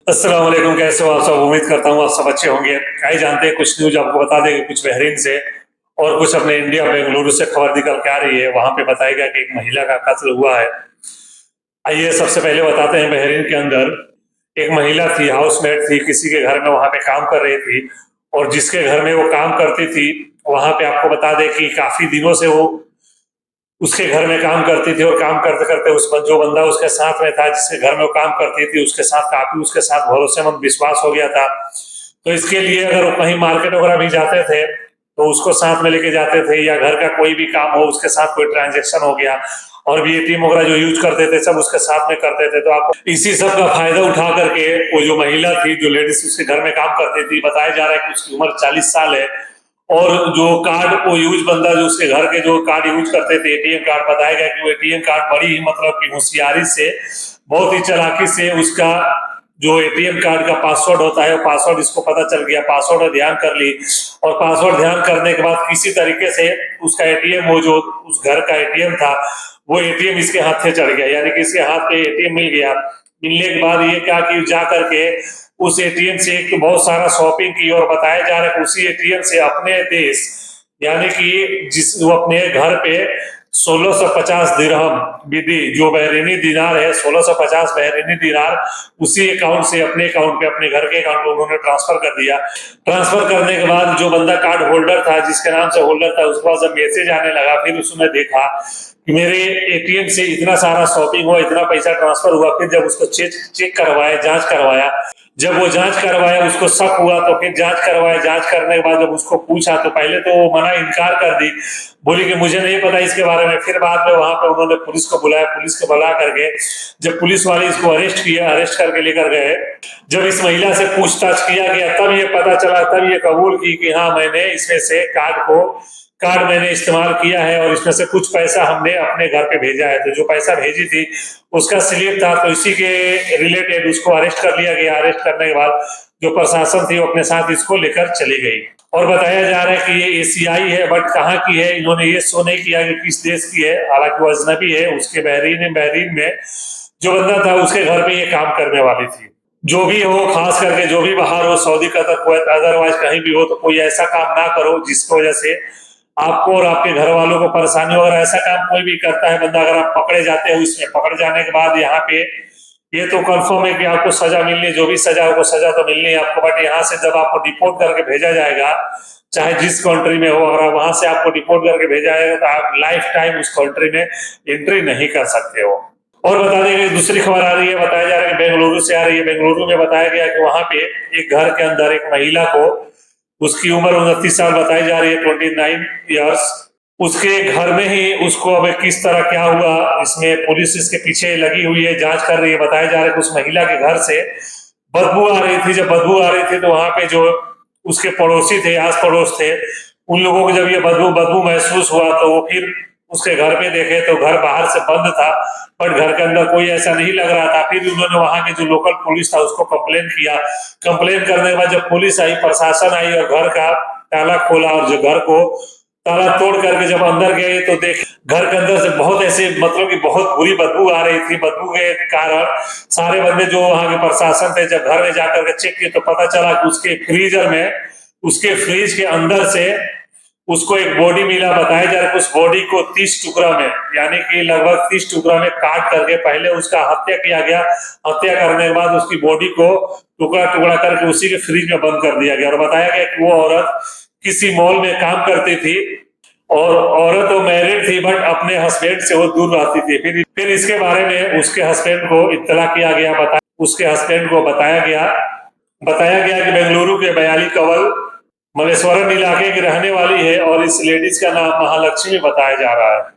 अस्सलाम वालेकुम, कैसे हो आप सब? उम्मीद करता हूँ आप सब अच्छे होंगे। आइए जानते हैं कुछ न्यूज आपको बता दें, कुछ बहरीन से और कुछ अपने इंडिया बेंगलुरु से खबर निकल के आ रही है। वहां पे बताया गया कि एक महिला का कत्ल हुआ है। आइए सबसे पहले बताते हैं, बहरीन के अंदर एक महिला थी, हाउसमेट थी, किसी के घर में वहां पे काम कर रही थी। और जिसके घर में वो काम करती थी, वहां पे आपको बता दें कि काफी दिनों से वो उसके घर में काम करती थी। और काम करते करते जो बंदा उसके साथ में था, जिसके घर में वो काम करती थी, उसके साथ काफी उसके साथ भरोसेमंद विश्वास हो गया था। तो इसके लिए अगर वो कहीं मार्केट वगैरह भी जाते थे तो उसको साथ में लेके जाते थे, या घर का कोई भी काम हो उसके साथ कोई ट्रांजेक्शन हो गया और भी एटीएम वगैरह जो यूज करते थे सब उसके साथ में करते थे। तो आपको इसी सब का फायदा उठा करके वो जो महिला थी, जो लेडीज उसके घर में काम करती थी, बताया जा रहा है कि उसकी उम्र 40 साल है। और जो कार्ड को यूज बंदा जो उसके घर के जो कार्ड यूज करते थे, एटीएम कार्ड, बताया गया कि वो एटीएम कार्ड बड़ी ही मतलब की होशियारी से, बहुत ही चालाकी से उसका जो एटीएम कार्ड का पासवर्ड होता है, वो पासवर्ड इसको पता चल गया, पासवर्ड ध्यान कर ली। और पासवर्ड ध्यान करने के बाद किसी तरीके से उसका एटीएम, वो जो उस घर का एटीएम था, वो एटीएम इसके हाथ से चढ़ गया, यानी कि इसके हाथ पे एटीएम मिल गया। मिलने के बाद ये क्या कि जा करके उस एटीएम से एक बहुत सारा शॉपिंग की। और बताया जा रहा है कि उसी एटीएम से अपने देश, यानी कि जिस वो अपने घर पे 1650 दिरहम विधि, जो बहरीनी दिनार है, 1650 बहरीनी दिनार, उसी अकाउंट से अपने अकाउंट पे, अपने घर के अकाउंट पे उन्होंने ट्रांसफर कर दिया। ट्रांसफर करने के बाद जो बंदा कार्ड होल्डर था, जिसके नाम से होल्डर था, उसके पास जब मैसेज आने लगा, फिर उसने देखा कि मेरे एटीएम से इतना सारा शॉपिंग हुआ, इतना पैसा ट्रांसफर हुआ। फिर जब उसको चेक चेक करवाया, जांच करवाया, जब वो जांच करवाया, उसको शक हुआ, तो फिर जांच करवाया। जांच करने के बाद जब उसको पूछा तो पहले तो वो मना इनकार कर दी, बोली कि मुझे नहीं पता इसके बारे में। फिर बाद में वहां पे उन्होंने पुलिस को बुलाया, पुलिस को बुला करके जब पुलिस वाले इसको अरेस्ट किया, अरेस्ट करके लेकर गए, जब इस महिला से पूछताछ किया गया, तब ये पता चला, तब ये कबूल की कि हाँ, मैंने इसमें से कार्ड मैंने इस्तेमाल किया है और इसमें से कुछ पैसा हमने अपने घर पे भेजा है। तो जो पैसा भेजी थी उसका स्लिप था, तो इसी के रिलेटेड उसको अरेस्ट कर लिया गया। अरेस्ट करने के बाद जो प्रशासन थी वो अपने साथ इसको लेकर चली गई। और बताया जा रहा है कि ये एशियाई है, बट कहाँ की है इन्होंने ये शो नहीं किया कि किस देश की है। हालांकि वो अजनबी है, उसके बहरीन में जो बंदा था उसके घर पे ये काम करने वाली थी। जो भी हो, खास करके जो भी बाहर हो, सऊदी, कतर, कुवैत, अदरवाइज कहीं भी हो, तो कोई ऐसा काम ना करो जिसकी वजह से आपको और आपके घर वालों को परेशानी हो। अगर ऐसा काम कोई भी करता है बंदा, अगर आप पकड़े जाते हो, इसमें पकड़ जाने के बाद यहाँ पे ये तो कंफर्म है कि आपको सजा मिलनी, जो भी सजा हो सजा तो मिलनी है आपको। बट यहाँ से जब आपको डिपोर्ट करके भेजा जाएगा, चाहे जिस कंट्री में हो, अगर वहां से आपको डिपोर्ट करके भेजा जाएगा तो आप लाइफ टाइम उस कंट्री में एंट्री नहीं कर सकते हो। और बता दें कि दूसरी खबर आ रही है, बताया जा रहा है कि बेंगलुरु से आ रही है। बेंगलुरु में बताया गया कि वहां पे एक घर के अंदर एक महिला को, उसकी उम्र 29 साल बताई जा रही है, 29 ईयर्स, उसके घर में ही उसको अब किस तरह क्या हुआ, इसमें पुलिस इसके पीछे लगी हुई है, जांच कर रही है। बताया जा रहा है कि उस महिला के घर से बदबू आ रही थी। जब बदबू आ रही थी तो वहां पे जो उसके पड़ोसी थे, आस पड़ोस थे, उन लोगों को जब ये बदबू बदबू महसूस हुआ तो वो फिर उसके घर पे देखे तो घर बाहर से बंद था, बट घर के अंदर कोई ऐसा नहीं लग रहा था। फिर उन्होंने वहां के जो लोकल पुलिस था उसको कंप्लेन किया। कंप्लेन करने के बाद जब पुलिस आई, प्रशासन आई और घर का ताला खोला, और जो घर को ताला तोड़ करके जब अंदर गए तो देख घर के अंदर से बहुत ऐसे मतलब कि बहुत बुरी बदबू आ रही थी। बदबू के कारण सारे बंदे जो वहां के प्रशासन थे, जब घर में जाकर के चेक किए तो पता चला कि उसके फ्रीजर में, उसके फ्रिज के अंदर से उसको एक बॉडी मिला। बताया जा रहा है उस बॉडी को 30 टुकड़ा में, यानी कि लगभग 30 टुकड़ा में काट करके पहले उसका हत्या किया गया। हत्या करने के बाद उसकी बॉडी को टुकड़ा टुकड़ा करके उसी के फ्रिज में बंद कर दिया गया। और बताया गया कि वो औरत किसी मॉल में काम करती थी, और औरत वो मैरिड थी, बट अपने हस्बैंड से वो दूर रहती थी। फिर इसके बारे में उसके हस्बैंड को इत्तला किया गया, उसके हस्बैंड को बताया गया कि बेंगलुरु के बयाली कवल मलेश्वरम इलाके की रहने वाली है, और इस लेडीज का नाम महालक्ष्मी बताया जा रहा है।